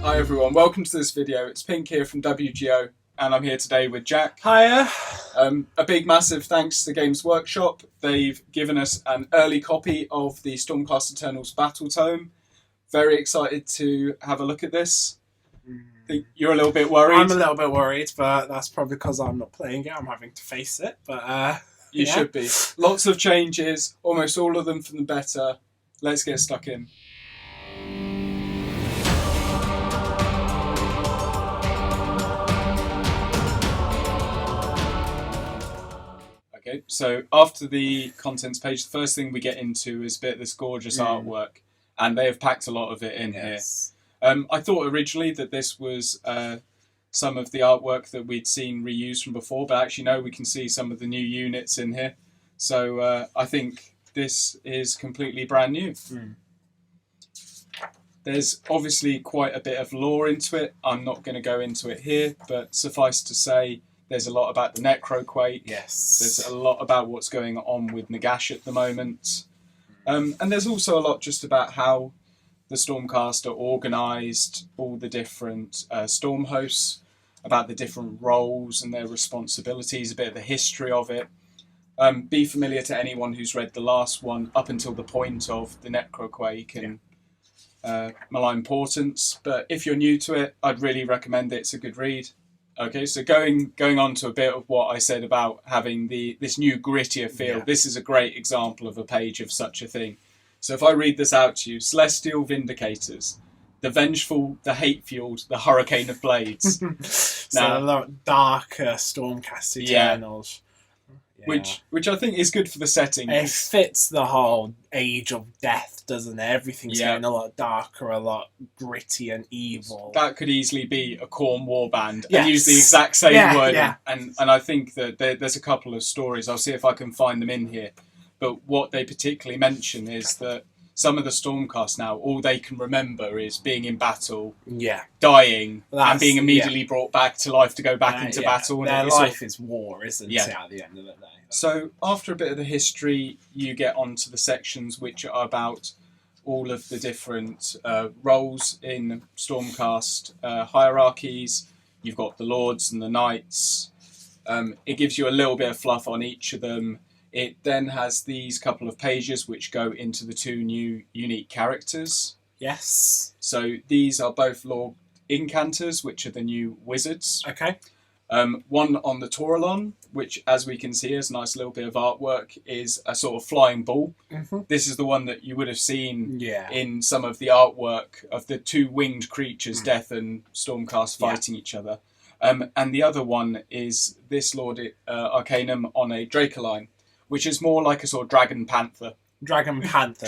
Hi everyone, welcome to this video. It's Pink here from WGO and I'm here today with Jack. Hiya. A big massive thanks to Games Workshop. They've given us an early copy of the Stormcast Eternals Battletome. Very excited to have a look at this. I think you're a little bit worried. I'm a little bit worried, but that's probably because I'm not playing it. I'm having to face it, but you should be. Lots of changes, almost all of them for the better. Let's get stuck in. Okay, so after the contents page, the first thing we get into is a bit of this gorgeous artwork, and they have packed a lot of it in here. I thought originally that this was some of the artwork that we'd seen reused from before, but actually no, we can see some of the new units in here. So I think this is completely brand new. There's obviously quite a bit of lore into it. I'm not going to go into it here, but suffice to say, there's a lot about the Necroquake. Yes. There's a lot about what's going on with Nagash at the moment. And there's also a lot just about how the Stormcast are organised, all the different storm hosts, about the different roles and their responsibilities, a bit of the history of it. Be familiar to anyone who's read the last one up until the point of the Necroquake and Malign Portents. But if you're new to it, I'd really recommend it. It's a good read. Okay, so going on to a bit of what I said about having this new grittier feel, this is a great example of a page of such a thing. So if I read this out to you, Celestial Vindicators, the Vengeful, the Hate-Fueled, the Hurricane of Blades. So a lot darker Stormcast Eternals. Which I think is good for the setting. It fits the whole Age of Death, doesn't it? Everything's getting a lot darker, a lot gritty and evil. That could easily be a Khorne warband and use the exact same wording. And I think that there's a couple of stories. I'll see if I can find them in here. But what they particularly mention is that some of the Stormcast now, all they can remember is being in battle, dying, and being immediately brought back to life to go back into battle. Their life is war, isn't it, at the end of the day? So after a bit of the history, you get onto the sections which are about all of the different roles in Stormcast hierarchies. You've got the Lords and the Knights. It gives you a little bit of fluff on each of them. It then has these couple of pages which go into the two new unique characters. Yes. So these are both Lord Incanters, which are the new wizards. Okay. One on the Taurolon, which, as we can see, is a nice little bit of artwork, is a sort of flying ball. This is the one that you would have seen in some of the artwork of the two winged creatures, Death and Stormcast, fighting each other. And the other one is this Lord Arcanum on a Dracoline, which is more like a sort of Dragon Panther. Dragon Panther.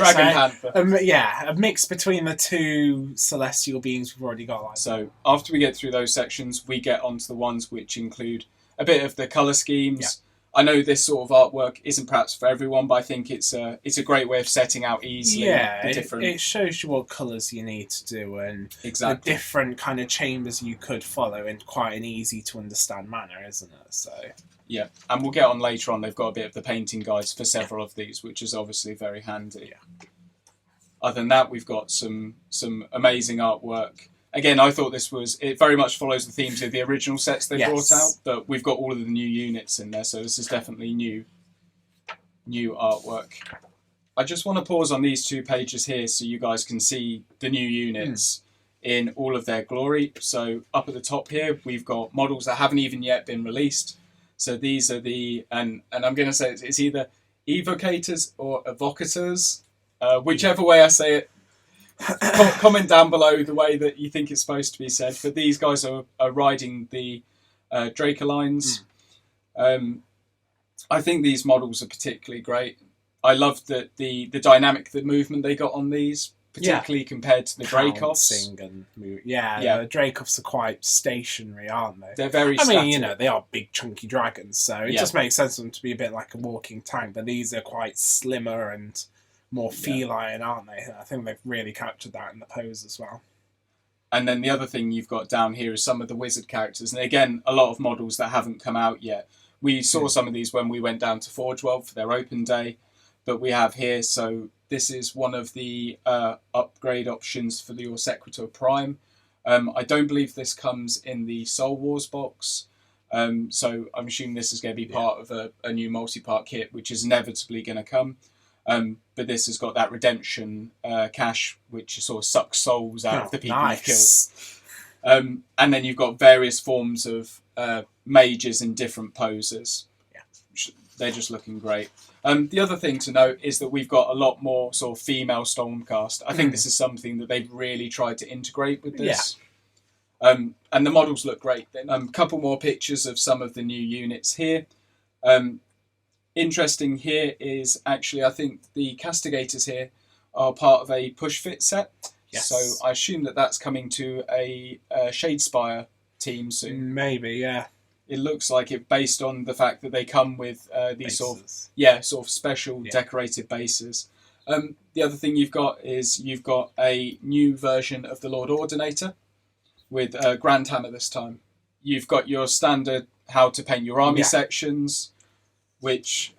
A mix between the two celestial beings we've already got. So after we get through those sections, we get onto the ones which include a bit of the colour schemes. I know this sort of artwork isn't perhaps for everyone, but I think it's a great way of setting out easily the different... it shows you what colours you need to do and the different kind of chambers you could follow in quite an easy to understand manner, isn't it? So... Yeah, and we'll get on later on. They've got a bit of the painting guides for several of these, which is obviously very handy. Other than that, we've got some amazing artwork. Again, I thought it very much follows the themes of the original sets they brought out, but we've got all of the new units in there, so this is definitely new artwork. I just want to pause on these two pages here so you guys can see the new units in all of their glory. So up at the top here, we've got models that haven't even yet been released. So these are and I'm going to say it's either evocators or evocators, whichever way I say it. Comment down below the way that you think it's supposed to be said. But these guys are riding the Dracolines. I think these models are particularly great. I love the dynamic, the movement they got on these, particularly compared to the Dracofs. The Dracofs are quite stationary, aren't they? They're very static. They are big chunky dragons, so it just makes sense for them to be a bit like a walking tank, but these are quite slimmer and more feline, aren't they? I think they've really captured that in the pose as well. And then the other thing you've got down here is some of the wizard characters, and again, a lot of models that haven't come out yet. We saw some of these when we went down to Forge World for their open day, but we have here, so this is one of the upgrade options for your Sequitur Prime. I don't believe this comes in the Soul Wars box. So I'm assuming this is going to be part of a new multi-part kit, which is inevitably going to come. But this has got that redemption cache, which sort of sucks souls out of the people you've killed. And then you've got various forms of mages in different poses. Yeah. They're just looking great. The other thing to note is that we've got a lot more sort of female Stormcast. I think this is something that they've really tried to integrate with this. Yeah. And the models look great. A couple more pictures of some of the new units here. Interesting here is actually, I think the Castigators here are part of a push fit set. Yes. So I assume that that's coming to a Shadespire team soon. Maybe, yeah. It looks like it based on the fact that they come with these bases. sort of special decorated bases. The other thing you've got is you've got a new version of the Lord Ordinator with Grand Hammer this time. You've got your standard how to paint your army sections, which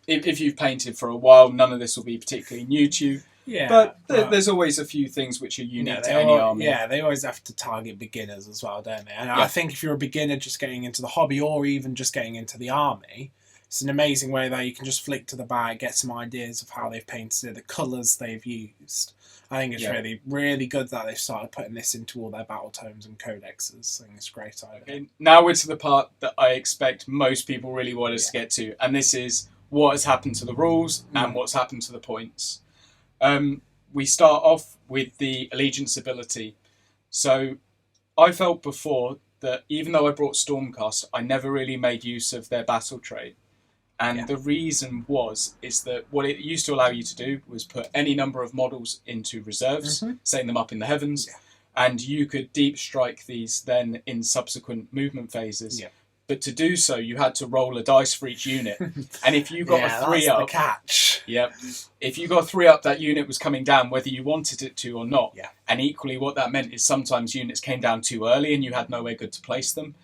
if you've painted for a while, none of this will be particularly new to you. Yeah, but there's always a few things which are unique to any army. Yeah, they always have to target beginners as well, don't they? And I think if you're a beginner just getting into the hobby or even just getting into the army, it's an amazing way that you can just flick to the back, get some ideas of how they've painted it, the colours they've used. I think it's really, really good that they've started putting this into all their battle tomes and codexes. I think it's a great idea. Okay, now we're to the part that I expect most people really want us to get to, and this is what has happened to the rules and what's happened to the points. We start off with the allegiance ability. So I felt before that even though I brought Stormcast, I never really made use of their battle trait. And the reason is that what it used to allow you to do was put any number of models into reserves, setting them up in the heavens, and you could deep strike these then in subsequent movement phases. Yeah. But to do so, you had to roll a dice for each unit. And if you got a 3 up... the catch. Yep. If you got a 3 up, that unit was coming down whether you wanted it to or not. Yeah. And equally, what that meant is sometimes units came down too early and you had nowhere good to place them.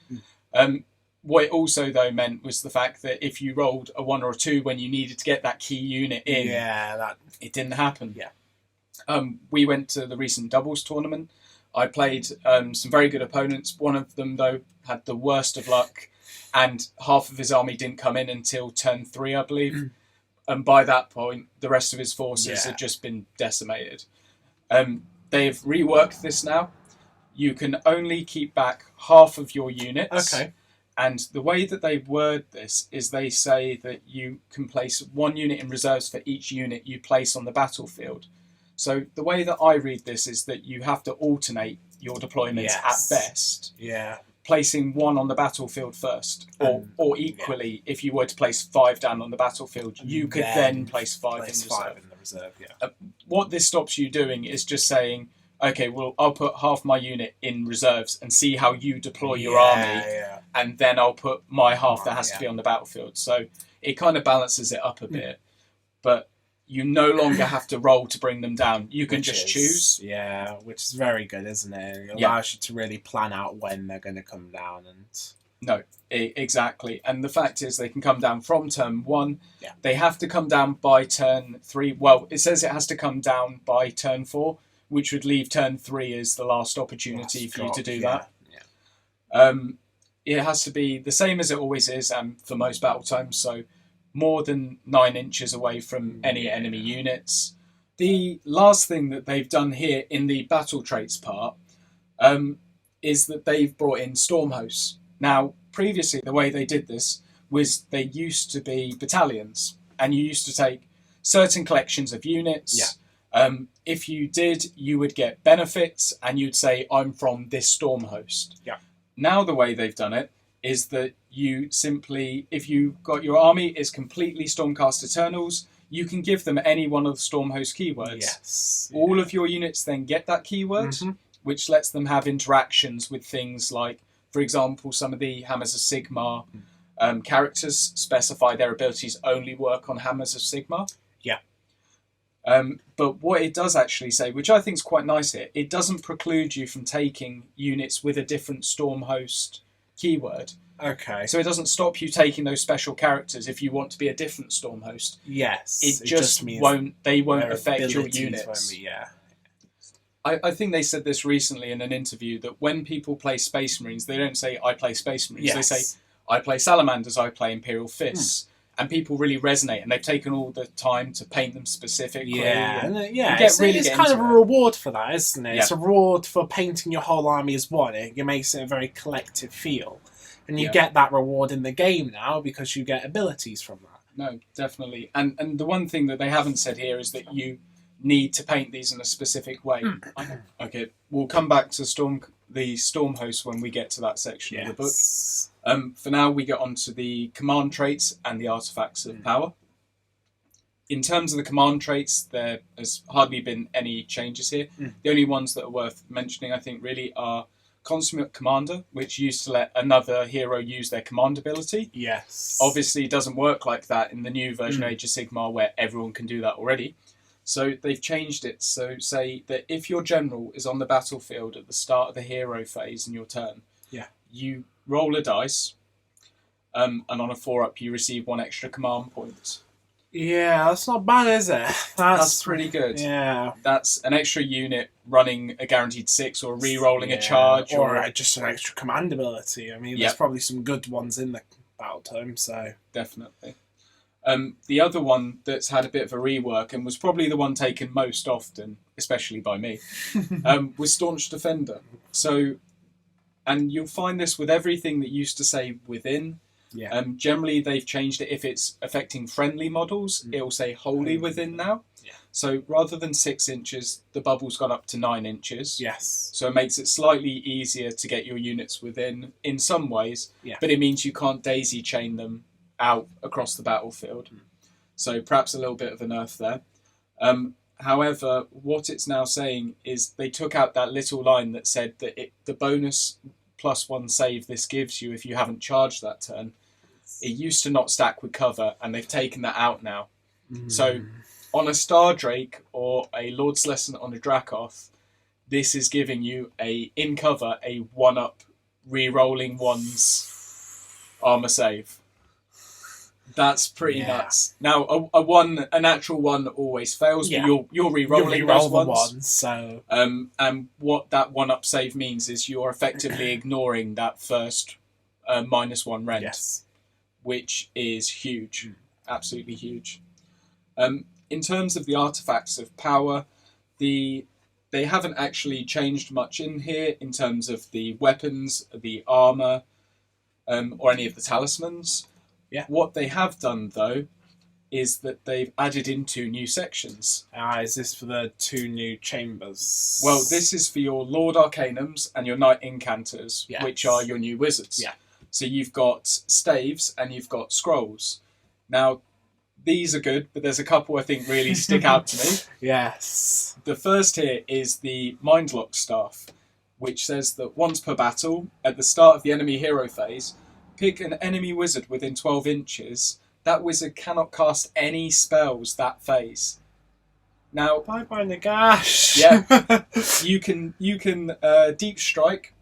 What it also, though, meant was the fact that if you rolled a 1 or a 2 when you needed to get that key unit in, it didn't happen. Yeah. We went to the recent doubles tournament. I played some very good opponents. One of them, though, had the worst of luck. And half of his army didn't come in until turn 3, I believe. And by that point, the rest of his forces had just been decimated. They've reworked this now. You can only keep back half of your units. Okay. And the way that they word this is they say that you can place 1 unit in reserves for each unit you place on the battlefield. So the way that I read this is that you have to alternate your deployments at best. Yeah. Placing 1 on the battlefield first, or equally, if you were to place 5 down on the battlefield, you could then place 5 in the reserve. What this stops you doing is just saying, okay, well, I'll put half my unit in reserves and see how you deploy your army, and then I'll put my half that has to be on the battlefield. So it kind of balances it up a bit, but you no longer have to roll to bring them down. You can just choose. Yeah, which is very good, isn't it? It allows you to really plan out when they're going to come down. Exactly. And the fact is they can come down from turn 1. Yeah. They have to come down by turn 3. Well, it says it has to come down by turn 4, which would leave turn 3 as the last opportunity for you to do that. Yeah. It has to be the same as it always is for most battle times. So more than 9 inches away from any enemy units. The last thing that they've done here in the battle traits part is that they've brought in storm hosts. Now, previously, the way they did this was they used to be battalions, and you used to take certain collections of units. Yeah. If you did, you would get benefits, and you'd say, I'm from this storm host. Yeah. Now the way they've done it is that you simply, if you got your army is completely Stormcast Eternals, you can give them any one of the Stormhost keywords. Yes. Yeah. All of your units then get that keyword, which lets them have interactions with things like, for example, some of the Hammers of Sigmar characters specify their abilities only work on Hammers of Sigmar. Yeah. But what it does actually say, which I think is quite nice here, it doesn't preclude you from taking units with a different Stormhost keyword. Okay. So it doesn't stop you taking those special characters if you want to be a different storm host. Yes. It just won't. They won't affect your units. I think they said this recently in an interview, that when people play Space Marines, they don't say, I play Space Marines. Yes. They say, I play Salamanders, I play Imperial Fists. And people really resonate, and they've taken all the time to paint them specifically. Yeah, and it's kind of a reward for that, isn't it? Yeah. It's a reward for painting your whole army as one. It makes it a very collective feel. And you get that reward in the game now because you get abilities from that. No, definitely. And the one thing that they haven't said here is that you need to paint these in a specific way. Okay, we'll come back to the Storm Host when we get to that section of the book. For now, we get on to the command traits and the artifacts of power. In terms of the command traits, there has hardly been any changes here. The only ones that are worth mentioning, I think, really are Consummate Commander, which used to let another hero use their command ability. Yes. Obviously, it doesn't work like that in the new version of Age of Sigmar, where everyone can do that already. So they've changed it. So say that if your general is on the battlefield at the start of the hero phase in your turn, you roll a dice, and on a 4-up you receive 1 extra command point. Yeah, that's not bad, is it? That's pretty good. Yeah. That's an extra unit running a guaranteed 6 or re-rolling a charge. Or just an extra command ability. I mean, there's probably some good ones in the Battletome, so... Definitely. The other one that's had a bit of a rework, and was probably the one taken most often, especially by me, was Staunch Defender. So, and you'll find this with everything that used to say within. Generally, they've changed it. If it's affecting friendly models, it'll say wholly within now. So rather than 6 inches, the bubble's gone up to 9 inches. Yes. So it makes it slightly easier to get your units within in some ways, but it means you can't daisy chain them out across the battlefield. So perhaps a little bit of a nerf there. However, what it's now saying is they took out that little line that said that the bonus +1 save this gives you if you haven't charged that turn. It used to not stack with cover, and they've taken that out now. So on a Star Drake or a Lord's Lesson on a Dracoth, this is giving you in cover a 1-up re-rolling 1s armor save. That's pretty nuts. Now, a natural 1 always fails, but you're re-rolling those ones. So. And what that 1-up save means is you're effectively ignoring that first -1 rent, which is huge, absolutely huge. In terms of the artifacts of power, they haven't actually changed much in here in terms of the weapons, the armor, or any of the talismans. What they have done, though, is that they've added in 2 new sections. Is this for the 2 new chambers? Well, this is for your Lord Arcanums and your Knight Incanters, which are your new wizards. So you've got staves and you've got scrolls. Now, these are good, but there's a couple I think really stick out to me. Yes. The first here is the Mindlock Staff, which says that once per battle, at the start of the enemy hero phase, pick an enemy wizard within 12 inches. That wizard cannot cast any spells that phase. Now, bye Nagash. you can deep strike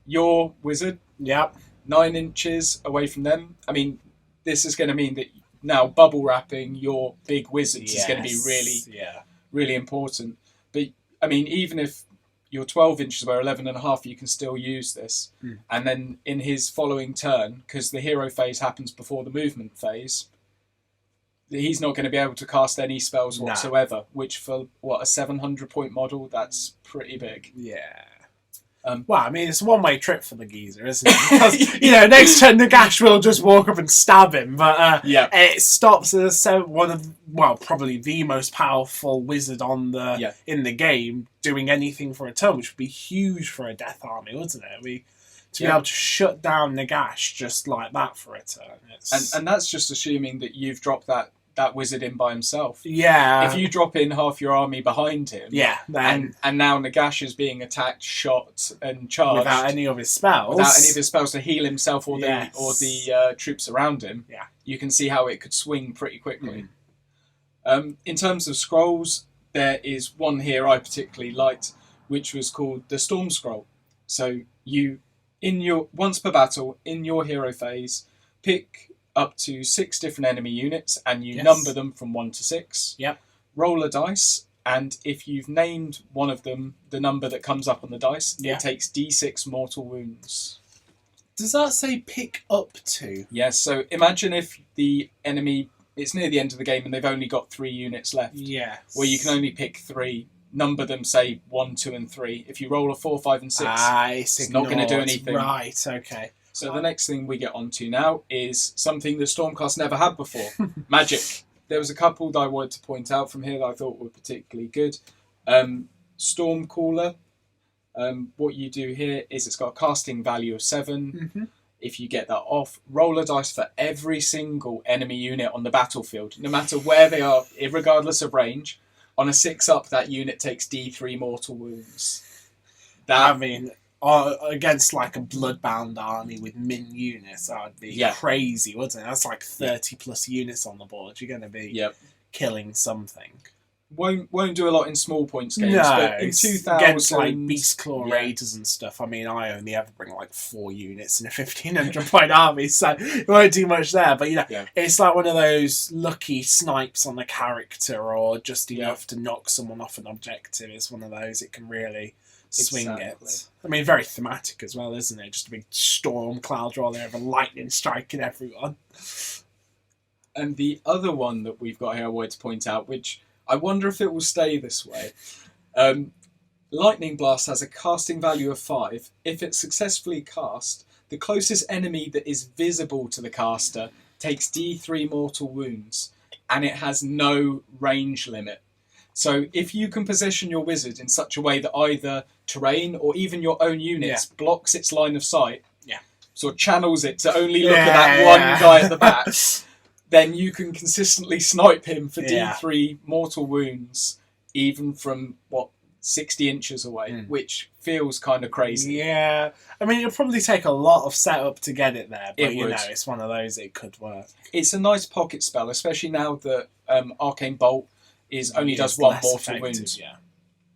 your wizard. 9 inches away from them. I mean, this is going to mean that now bubble wrapping your big wizards is going to be really important. But I mean, even if you're 12 inches away or 11.5, you can still use this. And then in his following turn, because the hero phase happens before the movement phase, he's not going to be able to cast any spells whatsoever, which for, a 700-point model, that's pretty big. Well, I mean, it's a one-way trip for the geezer, isn't it? Because, next turn Nagash will just walk up and stab him, but it stops as probably the most powerful wizard in the game doing anything for a turn, which would be huge for a death army, wouldn't it? To be able to shut down Nagash just like that for a turn. And that's just assuming that you've dropped that wizard in by himself. If you drop in half your army behind him, then and now Nagash is being attacked, shot, and charged without any of his spells, to heal himself or the troops around him, you can see how it could swing pretty quickly. In terms of scrolls, there is one here I particularly liked, which was called the Storm Scroll. So you, once per battle in your hero phase, pick up to 6 different enemy units, and you number them from 1 to 6. Yep. Roll a dice, and if you've named one of them the number that comes up on the dice, Yeah. it takes D6 mortal wounds. Does that say pick up to? Yes, so imagine if the enemy, it's near the end of the game and they've only got 3 units left. Yes. Well, you can only pick 3, number them, say 1, 2 and 3. If you roll a 4, 5 and 6, it's not going to do ignored. anything. Right, okay. So the next thing we get onto now is something that Stormcast never had before. Magic. There was a couple that I wanted to point out from here that I thought were particularly good. Stormcaller. What you do here is it's got a casting value of 7. Mm-hmm. If you get that off, roll a dice for every single enemy unit on the battlefield, no matter where they are, regardless of range. On a 6 up, that unit takes D3 mortal wounds. I mean, against like a bloodbound army with min units, that would be crazy, wouldn't it? That's like 30 plus units on the board. You're going to be killing something. Won't do a lot in small points games, no, but in 2000... against like Beastclaw Raiders and stuff, I mean, I only ever bring like 4 units in a 1500 point army, so it won't do much there. But, it's like one of those lucky snipes on a character or just enough to knock someone off an objective. It's one of those, it can really swing it. I mean, very thematic as well, isn't it? Just a big storm cloud rolling over, lightning striking everyone. And the other one that we've got here I wanted to point out, which I wonder if it will stay this way. Lightning Blast has a casting value of 5. If it's successfully cast, the closest enemy that is visible to the caster takes D3 mortal wounds, and it has no range limit. So if you can position your wizard in such a way that either terrain or even your own units blocks its line of sight, sort of channels it to only look at that one guy at the back, then you can consistently snipe him for D3 mortal wounds, even from, 60 inches away, which feels kind of crazy. Yeah. I mean, it'll probably take a lot of setup to get it there, but it's one of those, it could work. It's a nice pocket spell, especially now that Arcane Bolt only does 1 mortal wound. Yeah.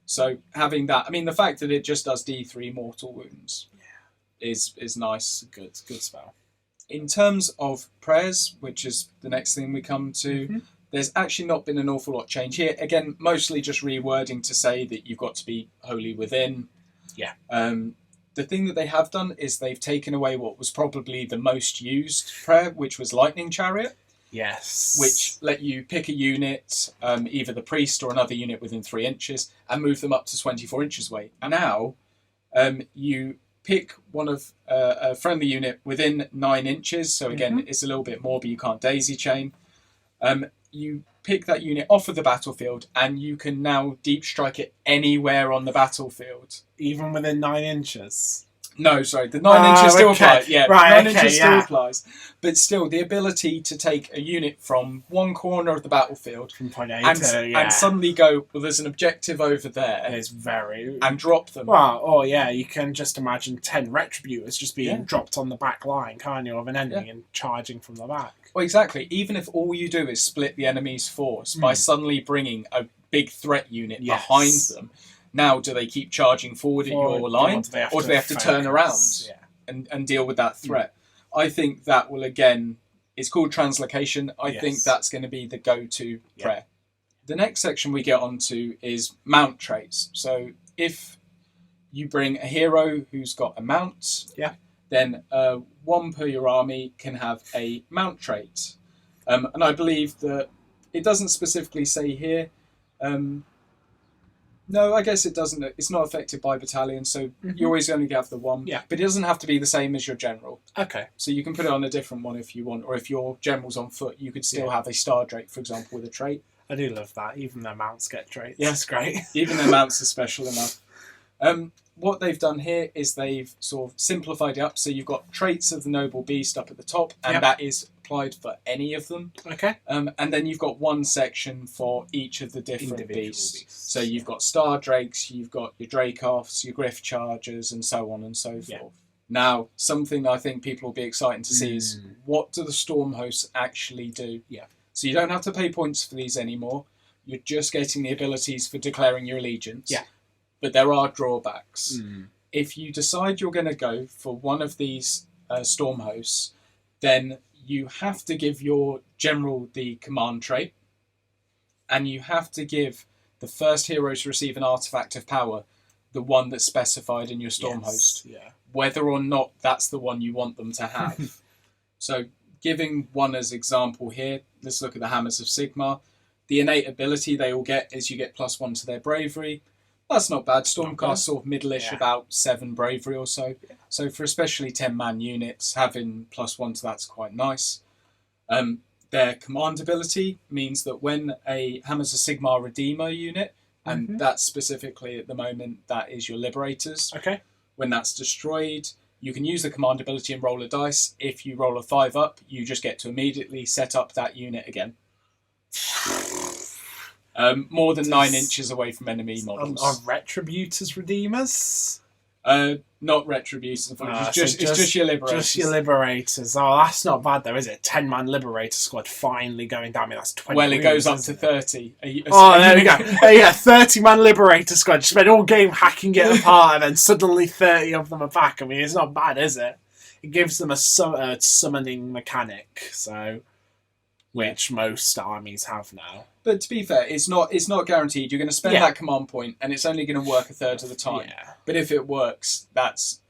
So having that, I mean, the fact that it just does D3 mortal wounds is nice. Good spell. In terms of prayers, which is the next thing we come to, there's actually not been an awful lot change here. Again, mostly just rewording to say that you've got to be holy within. Yeah. The thing that they have done is they've taken away what was probably the most used prayer, which was Lightning Chariot. Yes. Which let you pick a unit, either the priest or another unit within 3 inches, and move them up to 24 inches away. And now, you pick one of a friendly unit within 9 inches. So again, it's a little bit more, but you can't daisy chain. You pick that unit off of the battlefield, and you can now deep strike it anywhere on the battlefield. Even within 9 inches? No, sorry, the 9 inches still applies. Yeah, right, 9 inches still applies. But still, the ability to take a unit from one corner of the battlefield from point A and suddenly go, well, there's an objective over there. It's very... And drop them. Well, you can just imagine 10 Retributors just being dropped on the back line, can't you, of an enemy and charging from the back. Well, exactly. Even if all you do is split the enemy's force by suddenly bringing a big threat unit behind them, now do they keep charging forward at your line, or do they have to turn around and deal with that threat? I think that will, again, it's called translocation. I think that's going to be the go-to prayer. The next section we get onto is mount traits. So if you bring a hero who's got a mount, then 1 per your army can have a mount trait. And I believe that it doesn't specifically say here. No, I guess it doesn't. It's not affected by battalion, so you always only have the 1. Yeah. But it doesn't have to be the same as your general. Okay. So you can put it on a different one if you want, or if your general's on foot, you could still have a Star Drake, for example, with a trait. I do love that. Even their mounts get traits. Yeah. That's great. Even their mounts are special enough. What they've done here is they've sort of simplified it up. So you've got traits of the noble beast up at the top, and that is applied for any of them. Okay. And then you've got one section for each of the different beasts. So you've got Star Drakes, you've got your Dracoffs, your Griff Chargers, and so on and so forth. Yeah. Now, something I think people will be excited to see is, what do the Storm Hosts actually do? Yeah. So you don't have to pay points for these anymore. You're just getting the abilities for declaring your allegiance. Yeah. But there are drawbacks. If you decide you're going to go for one of these Storm Hosts, then you have to give your general the command trait, and you have to give the first hero to receive an artifact of power, the one that's specified in your Storm host, whether or not that's the one you want them to have. So giving one as example here, let's look at the Hammers of Sigmar. The innate ability they all get is you get +1 to their bravery. That's not bad. Stormcast sort of middle-ish, about 7 bravery or so. So for especially 10-man units, having +1 to that's quite nice. Their command ability means that when a Hammers of Sigmar Redeemer unit, and that's specifically at the moment, that is your Liberators. Okay. When that's destroyed, you can use the command ability and roll a dice. If you roll a 5 up, you just get to immediately set up that unit again. More than 9 inches away from enemy models. Are Retributors Redeemers? Not Retributors, unfortunately. It's just your Liberators. Just your Liberators. Oh, that's not bad though, is it? 10-man Liberator squad finally going down. I mean, that's 20. Well, it goes up to 30. There we go. 30-man Liberator squad. You spend all game hacking it apart, and then suddenly 30 of them are back. I mean, it's not bad, is it? It gives them a summoning mechanic, which most armies have now. But to be fair, it's not guaranteed. You're going to spend that command point, and it's only going to work a third of the time. Yeah. But if it works, that's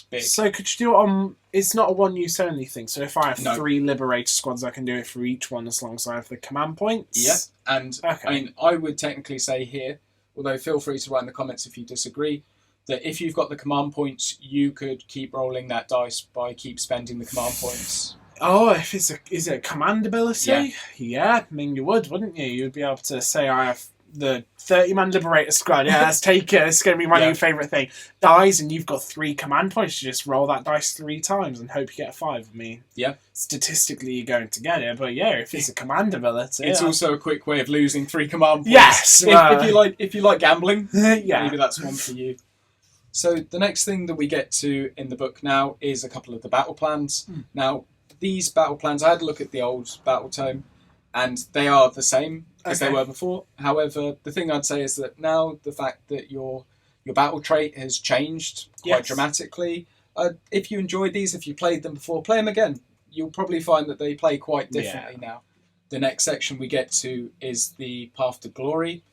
big. So could you do it on... It's not a one-use only thing. So if I have 3 Liberator squads, I can do it for each one as long as I have the command points? Yeah. And I mean, I would technically say here, although feel free to write in the comments if you disagree, that if you've got the command points, you could keep rolling that dice by keep spending the command points. Oh, is it a command ability? Yeah, I mean, you would, wouldn't you? You'd be able to say, I have the 30-man Liberator squad. Yeah, let's take it. It's going to be my new favourite thing. Dies, and you've got 3 command points. You just roll that dice 3 times and hope you get a 5. I mean, statistically, you're going to get it. But yeah, if it's a command ability, it's also a quick way of losing 3 command points. Yes, if you like gambling, maybe that's one for you. So the next thing that we get to in the book now is a couple of the battle plans. Now, these battle plans, I had a look at the old Battletome, and they are the same as they were before. However, the thing I'd say is that now the fact that your battle trait has changed quite dramatically. If you enjoyed these, if you played them before, play them again. You'll probably find that they play quite differently now. The next section we get to is the Path to Glory.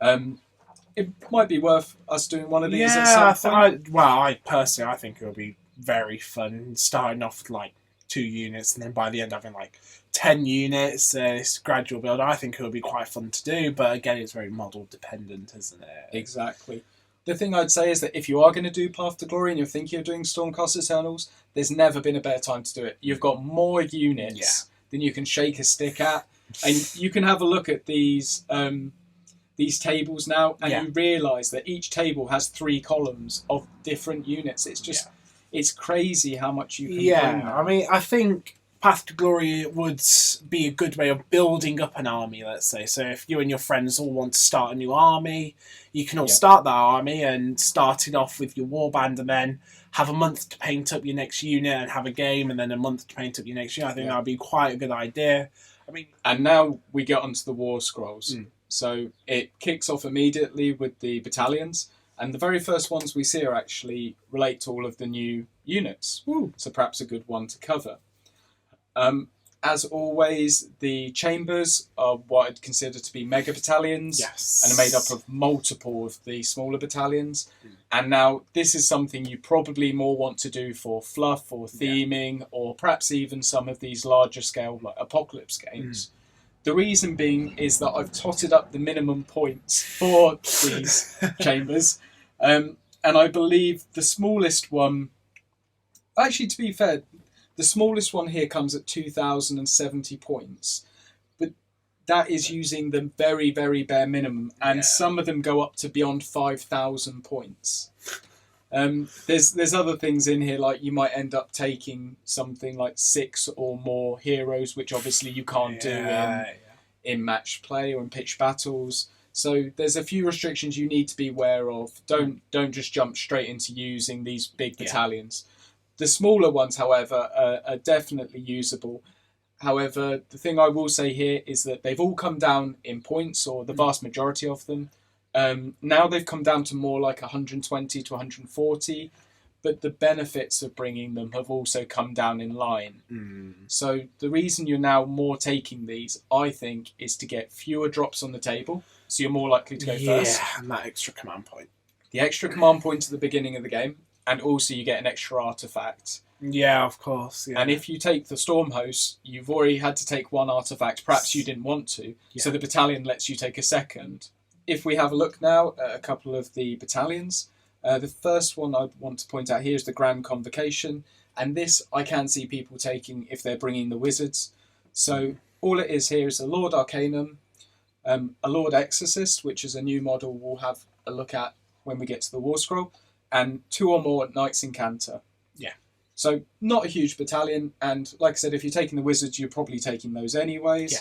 It might be worth us doing one of these at some point. I personally think it would be very fun starting off with like 2 units, and then by the end having like 10 units, this gradual build. I think it would be quite fun to do, but again, it's very model dependent, isn't it? Exactly. The thing I'd say is that if you are going to do Path to Glory and you're thinking of doing Stormcast Eternals, there's never been a better time to do it. You've got more units than you can shake a stick at, and you can have a look at these tables now, and you realise that each table has 3 columns of different units. It's just... It's crazy how much you can bring. I mean, I think Path to Glory would be a good way of building up an army, let's say. So if you and your friends all want to start a new army, you can all start that army and start it off with your warband, and then have a month to paint up your next unit and have a game, and then a month to paint up your next unit. I think that would be quite a good idea. I mean, and now we get onto the War Scrolls. So it kicks off immediately with the battalions. And the very first ones we see are actually relate to all of the new units. So perhaps a good one to cover. As always, the chambers are what I'd consider to be mega battalions. And are made up of multiple of the smaller battalions. And now this is something you probably more want to do for fluff or theming, or perhaps even some of these larger scale like Apocalypse games. The reason being is that I've totted up the minimum points for these chambers. And I believe the smallest one... Actually, to be fair, the smallest one here comes at 2,070 points. But that is using the very, very bare minimum. And some of them go up to beyond 5,000 points. There's other things in here, like you might end up taking something like 6 or more heroes, which obviously you can't do in match play or in pitch battles. So there's a few restrictions you need to be aware of. Don't just jump straight into using these big battalions. The smaller ones, however, are definitely usable. However, the thing I will say here is that they've all come down in points, or the vast majority of them. Now they've come down to more like 120 to 140, but the benefits of bringing them have also come down in line. So the reason you're now more taking these, I think, is to get fewer drops on the table. so you're more likely to go first. Yeah, and that extra command point. The extra command point at the beginning of the game, and also you get an extra artifact. Yeah, of course. Yeah. And if you take the Storm Host, you've already had to take one artifact. Perhaps you didn't want to, so the battalion lets you take a second. If we have a look now at a couple of the battalions, the first one I want to point out here is the Grand Convocation, and this I can see people taking if they're bringing the wizards. So all it is here is a Lord Arcanum, a Lord Exorcist, which is a new model we'll have a look at when we get to the War Scroll, and 2 or more Knights Incanter. Yeah. So not a huge battalion, and like I said, if you're taking the wizards, you're probably taking those anyways. Yeah.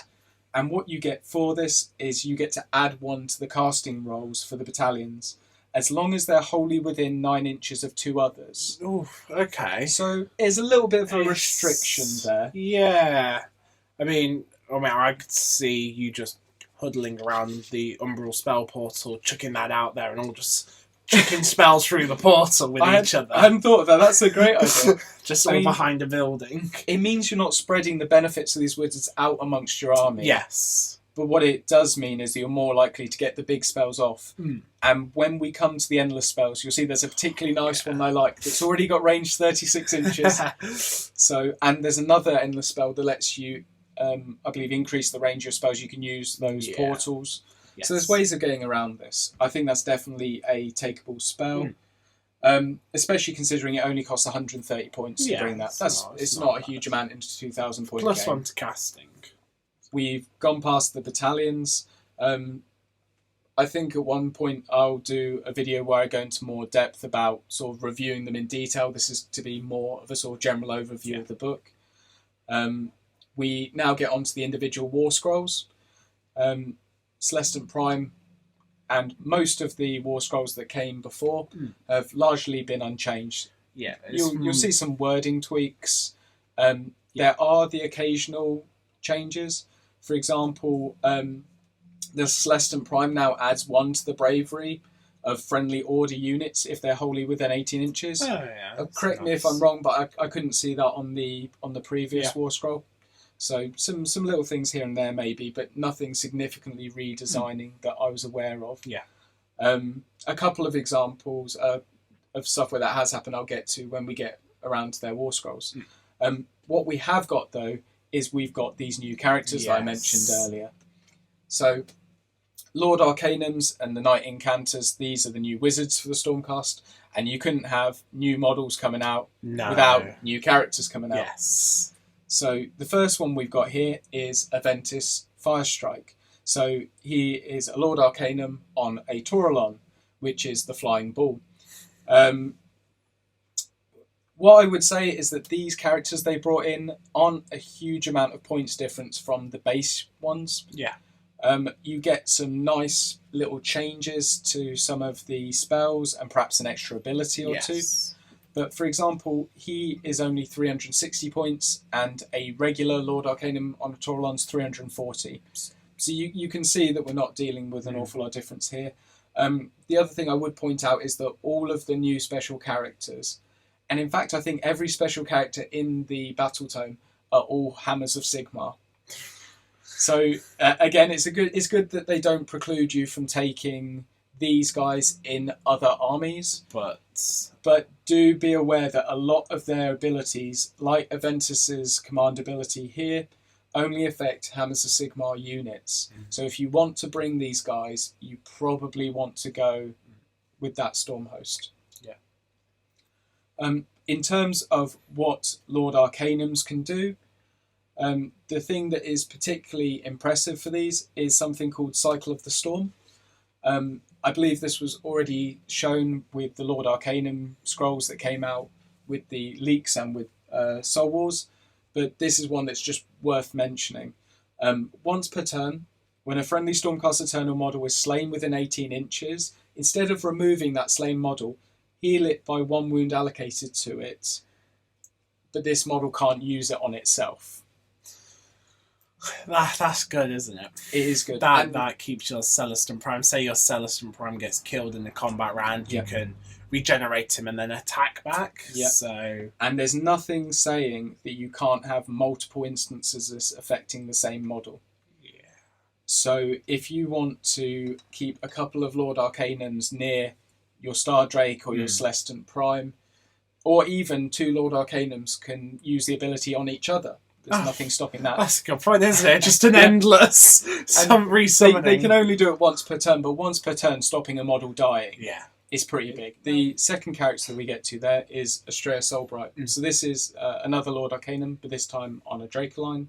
And what you get for this is you get to add 1 to the casting rolls for the battalions, as long as they're wholly within 9 inches of 2 others. Ooh, okay. So there's a little bit of a restriction there. Yeah. I mean, I could see you just huddling around the Umbral spell portal, chucking that out there, and all just chucking spells through the portal with each other. I hadn't thought of that. That's a great idea. Just all behind a building. It means you're not spreading the benefits of these wizards out amongst your army. Yes. But what it does mean is that you're more likely to get the big spells off. And when we come to the endless spells, you'll see there's a particularly nice one I like that's already got range 36 inches. And there's another endless spell that lets you, I believe, increase the range of spells you can use those portals. Yes. So there's ways of getting around this. I think that's definitely a takeable spell, especially considering it only costs 130 points to bring that. It's not a huge amount into 2,000 point Plus game. 1 to casting. We've gone past the battalions. I think at one point I'll do a video where I go into more depth about sort of reviewing them in detail. This is to be more of a sort of general overview of the book. We now get onto the individual war scrolls. Celestant Prime and most of the war scrolls that came before have largely been unchanged. Yeah, you'll see some wording tweaks. There are the occasional changes. For example, the Celestant Prime now adds 1 to the bravery of friendly order units if they're wholly within 18 inches. Oh, yeah, correct me if I'm wrong, but I couldn't see that on the previous war scroll. So some little things here and there maybe, but nothing significantly redesigning that I was aware of. Yeah. A couple of examples of stuff where that has happened I'll get to when we get around to their war scrolls. What we have got though is we've got these new characters that I mentioned earlier. So Lord Arcanums and the Knight Incanters, these are the new wizards for the Stormcast, and you couldn't have new models coming out without new characters coming out. Yes. So the first one we've got here is Aventus Firestrike. So he is a Lord Arcanum on a Taurolon, which is the flying bull. What I would say is that these characters they brought in aren't a huge amount of points difference from the base ones. Yeah. You get some nice little changes to some of the spells and perhaps an extra ability or two. But for example, he is only 360 points and a regular Lord Arcanum on a Taurolon's 340. So you can see that we're not dealing with an awful lot of difference here. The other thing I would point out is that all of the new special characters, and in fact I think every special character in the Battletome are all Hammers of Sigmar. So again, it's good that they don't preclude you from taking these guys in other armies, but do be aware that a lot of their abilities, like Aventus's command ability here, only affect Hammers of Sigmar units. So if you want to bring these guys, you probably want to go with that Storm Host. Yeah. In terms of what Lord Arcanums can do, the thing that is particularly impressive for these is something called Cycle of the Storm. I believe this was already shown with the Lord Arcanum scrolls that came out with the leaks and with Soul Wars, but this is one that's just worth mentioning. Once per turn, when a friendly Stormcast Eternal model is slain within 18 inches, instead of removing that slain model, heal it by 1 wound allocated to it, but this model can't use it on itself. That's good, isn't it? It is good. That keeps your Celestant Prime. Say your Celestant Prime gets killed in the combat round, you can regenerate him and then attack back. Yep. So, and there's nothing saying that you can't have multiple instances affecting the same model. So if you want to keep a couple of Lord Arcanums near your Star Drake or your Celestant Prime, or even 2 Lord Arcanums can use the ability on each other. There's nothing stopping that. That's a good point, isn't it? Just an endless resummoning. They can only do it once per turn, but once per turn stopping a model dying is pretty big. The second character that we get to there is Astrea Soulbright. So this is another Lord Arcanum, but this time on a Dracoline.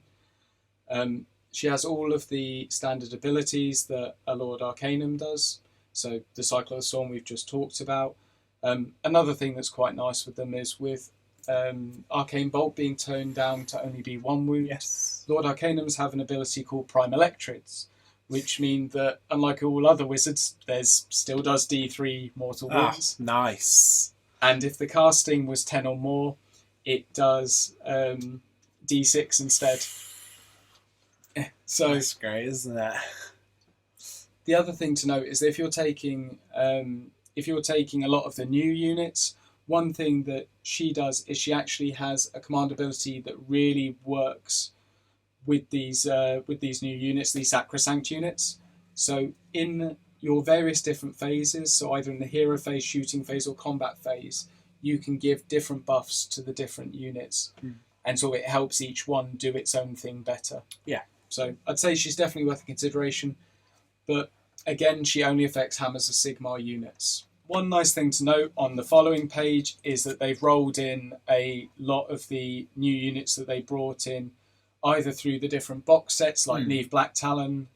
She has all of the standard abilities that a Lord Arcanum does. So the Cycle of the Storm we've just talked about. Another thing that's quite nice with them is with Arcane Bolt being toned down to only be 1 wound. Yes. Lord Arcanums have an ability called Prime Electrids, which mean that, unlike all other wizards, there's still does D3 mortal wounds. Nice. And if the casting was 10 or more, it does D6 instead. So that's great, isn't it? The other thing to note is that if you're taking a lot of the new units, one thing that she does is she actually has a command ability that really works with these new units, these sacrosanct units. So in your various different phases, so either in the hero phase, shooting phase, or combat phase, you can give different buffs to the different units, and so it helps each one do its own thing better. Yeah. So I'd say she's definitely worth a consideration, but again, she only affects Hammers of Sigmar units. One nice thing to note on the following page is that they've rolled in a lot of the new units that they brought in, either through the different box sets like Neve Black Talon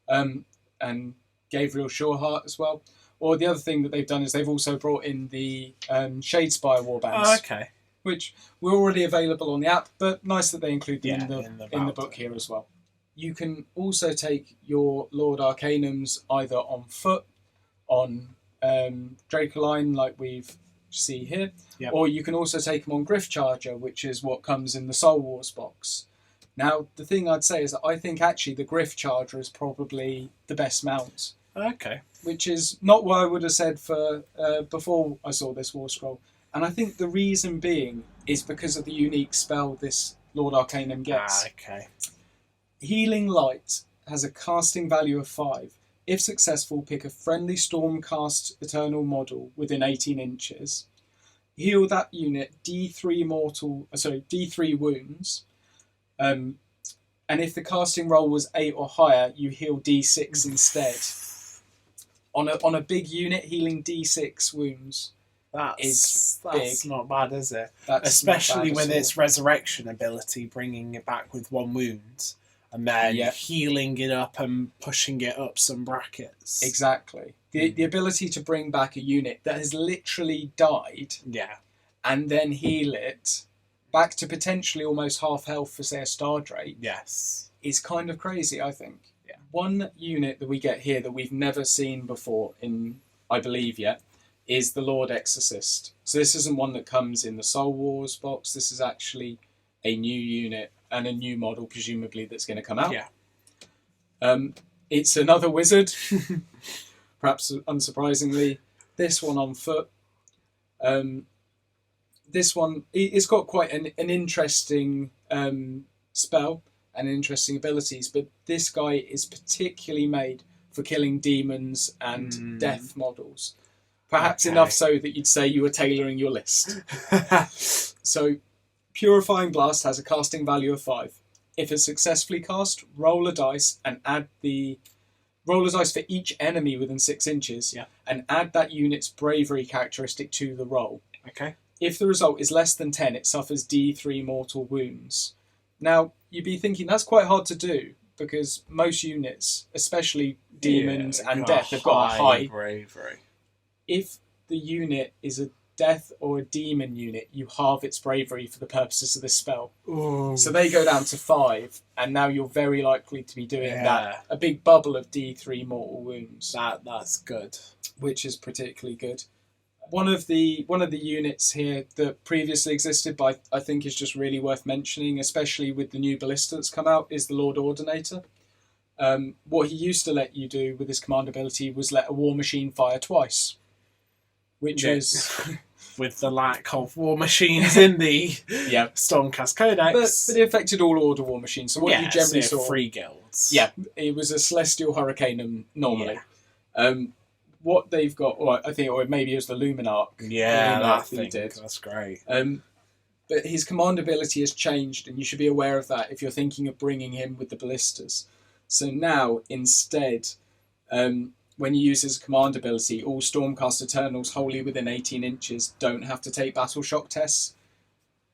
and Gabriel Shoreheart as well. Or the other thing that they've done is they've also brought in the Shadespire warbands. Oh, okay. Which were already available on the app, but nice that they include them in the book book here as well. You can also take your Lord Arcanums either on foot, on Dracoline like we've see here, or you can also take them on Griff Charger, which is what comes in the Soul Wars box. Now, the thing I'd say is that I think actually the Griff Charger is probably the best mount. Okay. Which is not what I would have said for before I saw this War Scroll. And I think the reason being is because of the unique spell this Lord Arcanum gets. Okay. Healing Light has a casting value of 5. If successful, pick a friendly Stormcast Eternal model within 18 inches. Heal that unit D3 wounds. And if the casting roll was 8 or higher, you heal D6 instead. On a big unit, healing D6 wounds is big. That's not bad, is it? That's especially with its resurrection ability, bringing it back with 1 wound. And then healing it up and pushing it up some brackets. Exactly. The ability to bring back a unit that has literally died and then heal it back to potentially almost half health for, say, a Star Drake is kind of crazy, I think. Yeah. One unit that we get here that we've never seen before in, I believe yet, is the Lord Exorcist. So this isn't one that comes in the Soul Wars box. This is actually a new unit and a new model, presumably, that's going to come out. Yeah. It's another wizard, perhaps unsurprisingly. This one on foot. This one, it's got quite an interesting spell and interesting abilities, but this guy is particularly made for killing demons and death models. Perhaps enough so that you'd say you were tailoring your list. So, Purifying Blast has a casting value of 5. If it's successfully cast, roll a dice and roll a dice for each enemy within 6 inches, and add that unit's bravery characteristic to the roll. Okay. If the result is less than 10, it suffers D3 mortal wounds. Now, you'd be thinking that's quite hard to do, because most units, especially demons and death, have got a high bravery. If the unit is a death or a demon unit, you halve its bravery for the purposes of this spell. Ooh. So they go down to 5, and now you're very likely to be doing a big bubble of D3 mortal wounds. That's good. Which is particularly good. One of the units here that previously existed, but I think is just really worth mentioning, especially with the new ballista that's come out, is the Lord Ordinator. What he used to let you do with his command ability was let a war machine fire twice, which is with the lack of war machines in the Yeah. Stormcast Codex. But it affected all Order war machines. So what you generally saw... 3 guilds. Yeah, it was a Celestial Hurricanum normally. What they've got, or I think, or maybe it was the Luminarch. Yeah, the that he thing. did. That's great. But his command ability has changed, and you should be aware of that if you're thinking of bringing him with the ballistas. So now, instead, when you use his command ability, all Stormcast Eternals wholly within 18 inches don't have to take battle shock tests.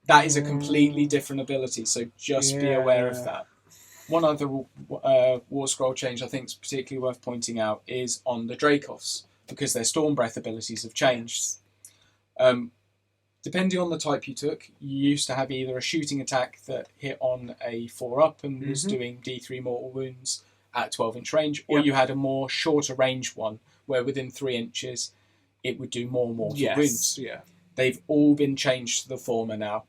That is a completely different ability, so just be aware of that. One other War Scroll change I think is particularly worth pointing out is on the Dracofs, because their Storm Breath abilities have changed. Depending on the type you took, you used to have either a shooting attack that hit on a 4-up and was doing D3 mortal wounds at 12-inch range, or you had a more shorter range one where within 3 inches it would do more mortal wounds. Yeah. They've all been changed to the former now.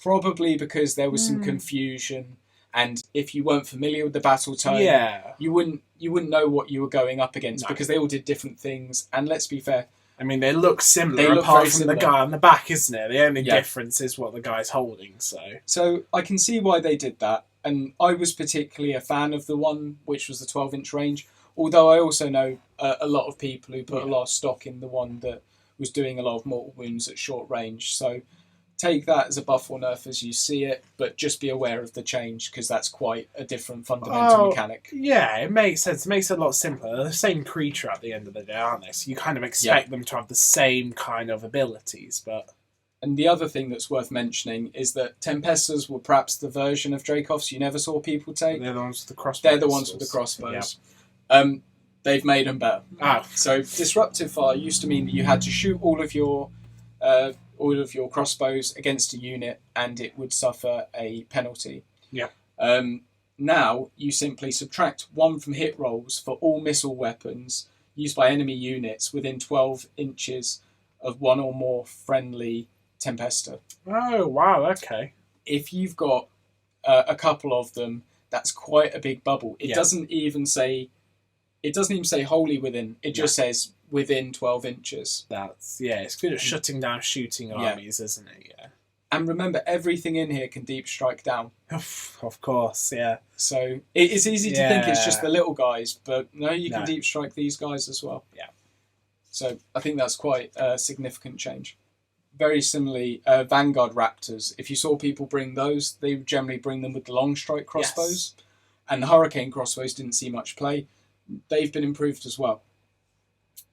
Probably because there was some confusion, and if you weren't familiar with the Battletome, you wouldn't know what you were going up against because they all did different things. And let's be fair, I mean, they look similar They look apart very from similar. the guy on the back, isn't it? The only difference is what the guy's holding, So I can see why they did that, and I was particularly a fan of the one which was the 12-inch range, although I also know a lot of people who put a lot of stock in the one that was doing a lot of mortal wounds at short range. So take that as a buff or nerf as you see it, but just be aware of the change because that's quite a different fundamental mechanic. Yeah, it makes sense. It makes it a lot simpler. They're the same creature at the end of the day, aren't they? So you kind of expect them to have the same kind of abilities, but... And the other thing that's worth mentioning is that Tempestas were perhaps the version of Dracofs you never saw people take. They're the ones with the crossbows. They're the ones with the crossbows. They've made them better. So disruptive fire used to mean that you had to shoot all of your crossbows against a unit and it would suffer a penalty. Now you simply subtract 1 from hit rolls for all missile weapons used by enemy units within 12 inches of one or more friendly Tempesta. Oh, wow, okay. If you've got a couple of them, that's quite a big bubble. It doesn't even say wholly within. It just says within 12 inches. It's good at shutting down shooting armies, isn't it? Yeah. And remember, everything in here can deep strike down. Of course, yeah. So it's easy to think it's just the little guys, but no, you can deep strike these guys as well. Yeah. So I think that's quite a significant change. Very similarly, Vanguard Raptors. If you saw people bring those, they would generally bring them with the long strike crossbows. And the Hurricane crossbows didn't see much play. They've been improved as well.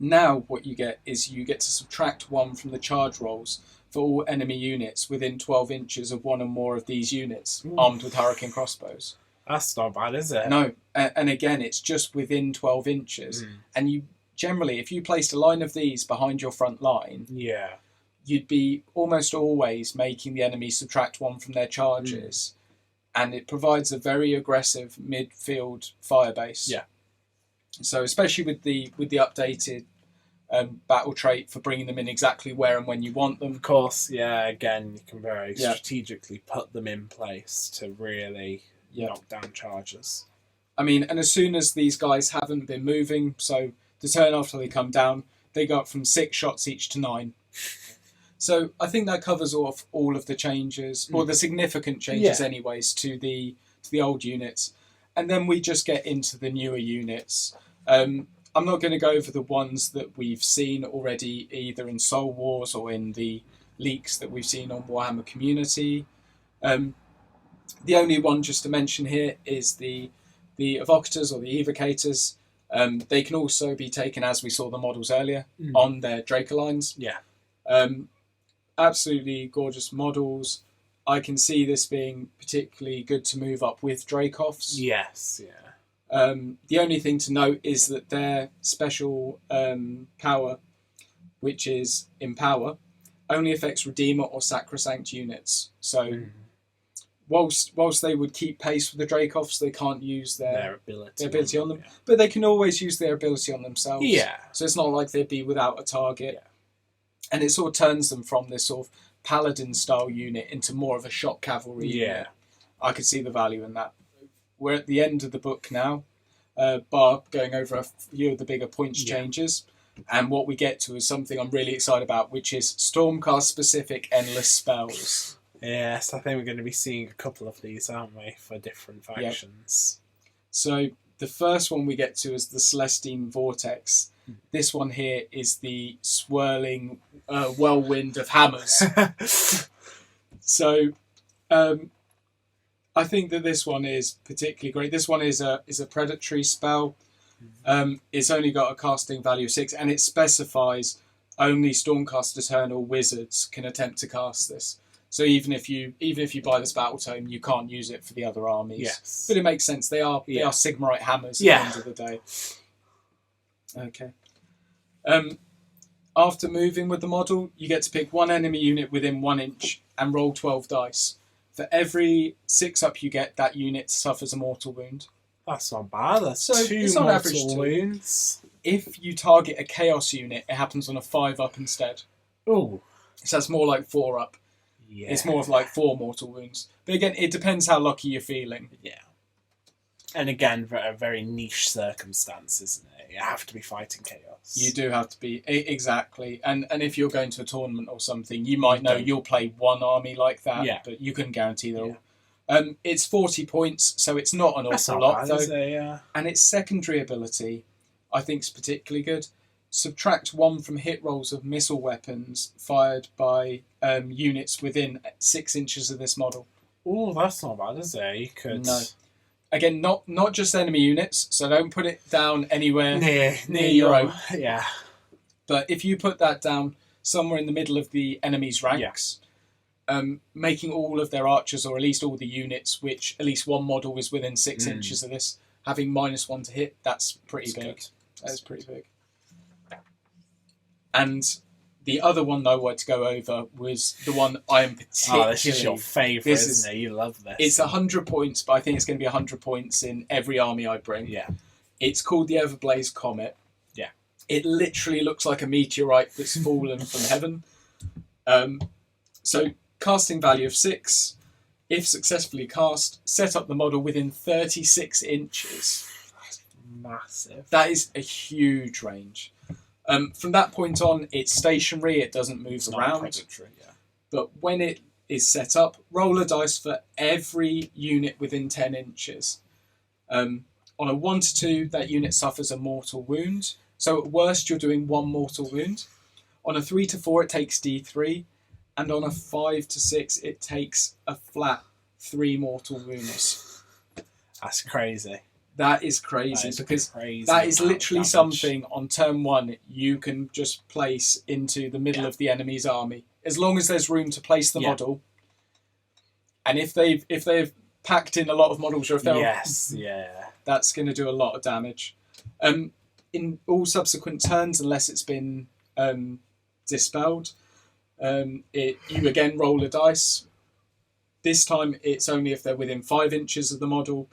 Now what you get is you get to subtract 1 from the charge rolls for all enemy units within 12 inches of one or more of these units armed with Hurricane crossbows. That's not bad, is it? No, and again, it's just within 12 inches. And you generally, if you placed a line of these behind your front line, you'd be almost always making the enemy subtract 1 from their charges. And it provides a very aggressive midfield fire base. So especially with the updated battle trait for bringing them in exactly where and when you want them. Of course, again, you can very strategically put them in place to really knock down charges. I mean, and as soon as these guys haven't been moving, so the turn after they come down, they go up from 6 shots each to 9. So I think that covers off all of the changes, or the significant changes anyways, to the old units. And then we just get into the newer units. I'm not going to go over the ones that we've seen already, either in Soul Wars or in the leaks that we've seen on Warhammer Community. The only one just to mention here is the Evocators or the Evocators. They can also be taken, as we saw the models earlier, on their Dracolines. Absolutely gorgeous models. I can see this being particularly good to move up with Dracofs. Yes, The only thing to note is that their special power, which is Empower, only affects Redeemer or Sacrosanct units. So whilst they would keep pace with the Dracofs, they can't use their ability on them. But they can always use their ability on themselves. So it's not like they'd be without a target. And it sort of turns them from this sort of Paladin-style unit into more of a shock cavalry unit. I could see the value in that. We're at the end of the book now, bar going over a few of the bigger points changes. And what we get to is something I'm really excited about, which is Stormcast-specific endless spells. Yes, I think we're going to be seeing a couple of these, aren't we, for different factions. Yep. So the first one we get to is the Celestine Vortex. This one here is the swirling whirlwind of hammers. So I think that this one is particularly great. This one is a predatory spell. It's only got a casting value of 6, and it specifies only Stormcast Eternal wizards can attempt to cast this. So even if you buy this Battletome, you can't use it for the other armies. Yes. But it makes sense. They are Sigmarite hammers at the end of the day. Okay. After moving with the model, you get to pick one enemy unit within 1 inch and roll 12 dice. For every 6 up you get, that unit suffers a mortal wound. That's not bad. That's So 2 it's on mortal average 2. wounds. If you target a chaos unit, it happens on a 5 up instead. Oh. So that's more like 4 up. Yeah. It's more of like 4 mortal wounds. But again, it depends how lucky you're feeling. Yeah. And again, a very niche circumstance, isn't it? You have to be fighting chaos. You do have to be, exactly. And if you're going to a tournament or something, you might know you'll play one army like that, but you couldn't guarantee they'll... It's 40 points, so it's not an awful lot, though. Yeah. And its secondary ability, I think, is particularly good. Subtract 1 from hit rolls of missile weapons fired by units within 6 inches of this model. Oh, that's not bad, is it? You could... No. Again, not just enemy units, so don't put it down anywhere near your own. Yeah. But if you put that down somewhere in the middle of the enemy's ranks, making all of their archers, or at least all the units, which at least one model is within 6 inches of this, having -1 to hit, that's pretty big. That's pretty big. And the other one I wanted to go over was the one I am particularly... Oh, this is your favourite, isn't it? You love this. It's 100 points, but I think it's going to be 100 points in every army I bring. Yeah. It's called the Everblaze Comet. Yeah. It literally looks like a meteorite that's fallen from heaven. So, casting value of 6. If successfully cast, set up the model within 36 inches. That's massive. That is a huge range. From that point on, it's stationary, it doesn't move around. But when it is set up, roll a dice for every unit within 10 inches. On a 1 to 2, that unit suffers a mortal wound. So at worst, you're doing 1 mortal wound. On a 3 to 4, it takes D3. And on a 5 to 6, it takes a flat 3 mortal wounds. That's crazy. That is crazy, because that is literally something on turn 1 you can just place into the middle of the enemy's army, as long as there's room to place the model. And if they've packed in a lot of models, or if they're that's going to do a lot of damage. In all subsequent turns, unless it's been dispelled, you again roll a dice. This time it's only if they're within 5 inches of the model.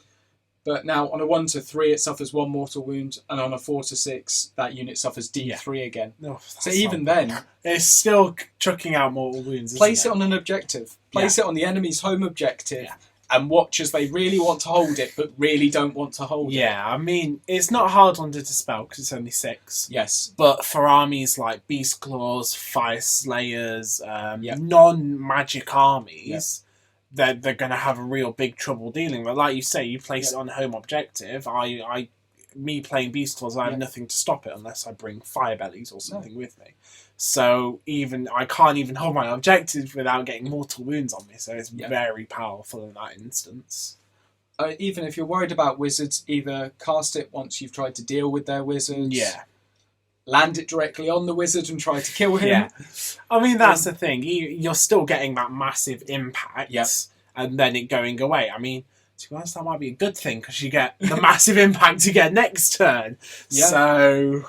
But now on a 1 to 3, it suffers 1 mortal wound, and on a 4 to 6, that unit suffers D3 again. No, so even then, it's still chucking out mortal wounds. Place it on an objective. Place it on the enemy's home objective, and watch as they really want to hold it, but really don't want to hold it. Yeah, I mean, it's not a hard one to dispel because it's only 6. Yes. But for armies like Beast Claws, Fire Slayers, non-magic armies, they're going to have a real big trouble dealing with. Like you say, you place it on home objective. Me playing Beast Claws, I have nothing to stop it unless I bring Fire Bellies or something with me. So I can't even hold my objectives without getting mortal wounds on me. So it's very powerful in that instance. Even if you're worried about wizards, either cast it once you've tried to deal with their wizards. Yeah. Land it directly on the wizard and try to kill him. Yeah. I mean, that's the thing. You're still getting that massive impact and then it going away. I mean, to be honest, that might be a good thing because you get the massive impact you get next turn. Yeah. So,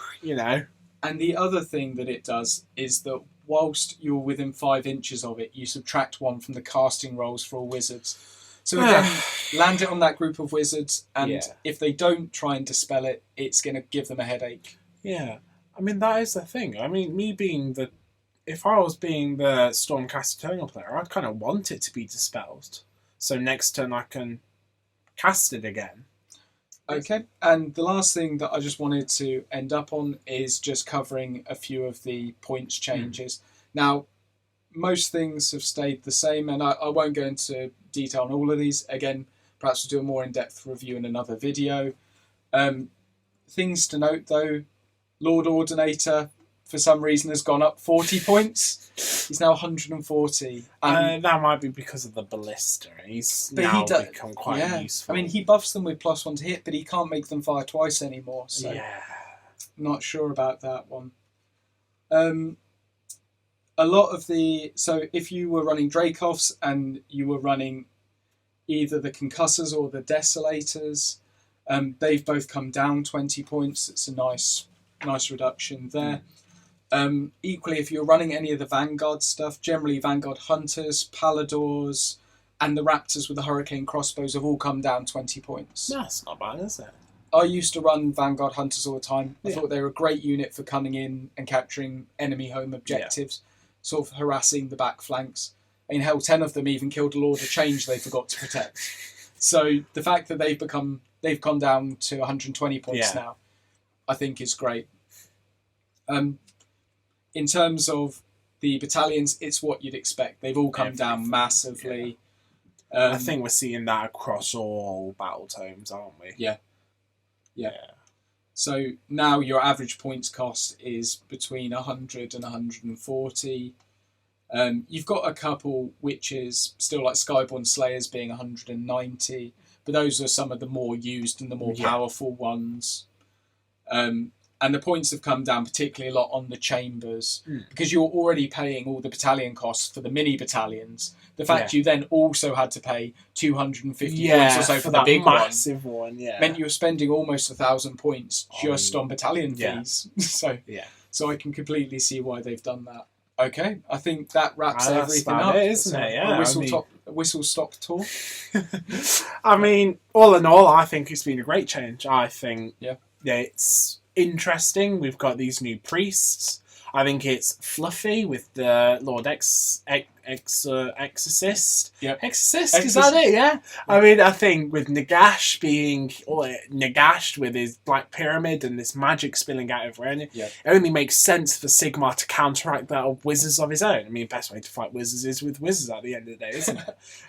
And the other thing that it does is that whilst you're within 5 inches of it, you subtract 1 from the casting rolls for all wizards. So again, land it on that group of wizards, and if they don't try and dispel it, it's going to give them a headache. Yeah. I mean, that is the thing. I mean, if I was being the Stormcast Eternal player, I'd kind of want it to be dispelled. So next turn I can cast it again. Okay, and the last thing that I just wanted to end up on is just covering a few of the points changes. Now, most things have stayed the same, and I won't go into detail on all of these. Again, perhaps we'll do a more in-depth review in another video. Things to note, though, Lord Ordinator, for some reason, has gone up 40 points. He's now 140. That might be because of the ballista. He's now become quite useful. I mean, he buffs them with +1 to hit, but he can't make them fire twice anymore. So not sure about that one. A lot of so if you were running Dracovs and you were running either the Concussors or the Desolators, they've both come down 20 points. It's a nice reduction there. Equally, if you're running any of the Vanguard stuff, generally Vanguard Hunters, Paladors, and the Raptors with the Hurricane Crossbows have all come down 20 points. That's not bad, is it? I used to run Vanguard Hunters all the time. I thought they were a great unit for coming in and capturing enemy home objectives, sort of harassing the back flanks. I mean, hell, 10 of them even killed a Lord of Change they forgot to protect. So the fact that they've gone down to 120 points now, I think is great. In terms of the battalions, it's what you'd expect. They've all come down massively. I think we're seeing that across all Battletomes, aren't we? Yeah. So now your average points cost is between 100 and 140. You've got a couple which is still like Skyborn Slayers being 190, but those are some of the more used and the more powerful ones. And the points have come down particularly a lot on the chambers because you're already paying all the battalion costs for the mini battalions. The fact you then also had to pay 250 points or so for the big massive one meant you were spending almost 1,000 points just on battalion fees. So I can completely see why they've done that. Okay, I think that wraps everything up, isn't it? Yeah, whistle stop tour. I mean, all in all, I think it's been a great change. I think it's interesting. We've got these new priests. I think it's fluffy with the Lord Exorcist. Yep. Exorcist, is that it? Yeah. I mean, I think with Nagash being Nagashed with his Black Pyramid and this magic spilling out of it, it only makes sense for Sigmar to counteract that with wizards of his own. I mean, the best way to fight wizards is with wizards at the end of the day, isn't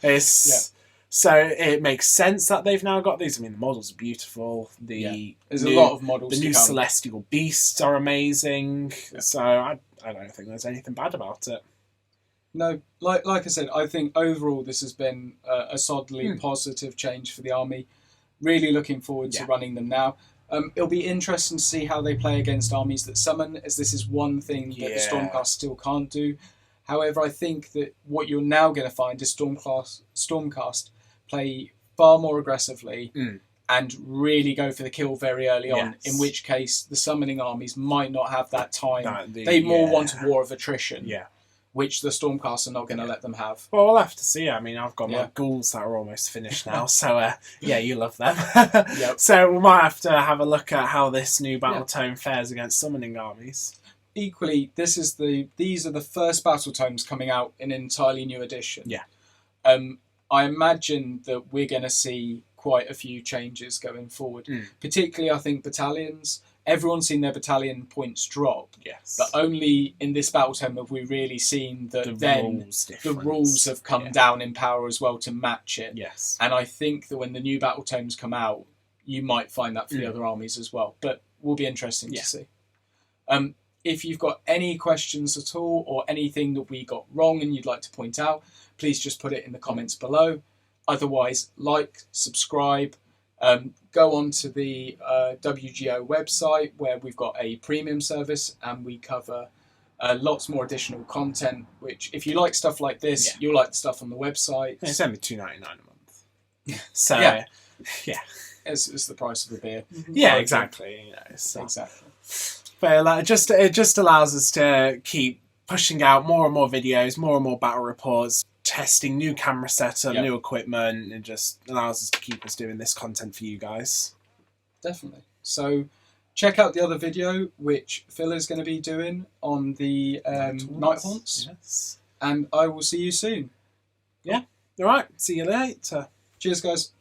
it? So it makes sense that they've now got these. I mean, the models are beautiful. There's a lot of models. The new celestial beasts are amazing. Yeah. So I don't think there's anything bad about it. No, like I said, I think overall this has been a solidly positive change for the army. Really looking forward to running them now. It'll be interesting to see how they play against armies that summon, as this is one thing that the Stormcast still can't do. However, I think that what you're now going to find is Stormcast play far more aggressively and really go for the kill very early on, in which case the summoning armies might not have that time. They more want a war of attrition, which the Stormcast are not going to let them have. Well, we'll have to see. I mean, I've got my ghouls that are almost finished now, so you love them. So we might have to have a look at how this new Battletome fares against summoning armies. Equally, these are the first Battletomes coming out in an entirely new edition. I imagine that we're going to see quite a few changes going forward. Particularly, I think battalions. Everyone's seen their battalion points drop. But only in this Battletome have we really seen that the rules have come down in power as well to match it. And I think that when the new Battletomes come out, you might find that for the other armies as well. But will be interesting to see. If you've got any questions at all or anything that we got wrong and you'd like to point out, please just put it in the comments below. Otherwise, like, subscribe, go on to the WGO website where we've got a premium service and we cover lots more additional content, which if you like stuff like this, you'll like the stuff on the website. It's only $2.99 a month. So, It's the price of a beer. Exactly. Exactly. But it just allows us to keep pushing out more and more videos, more and more battle reports, testing new camera setup, new equipment. It just allows us to keep us doing this content for you guys. Definitely. So check out the other video which Phil is going to be doing on the Nighthaunts. And I will see you soon. Yeah. All right. See you later. Cheers, guys.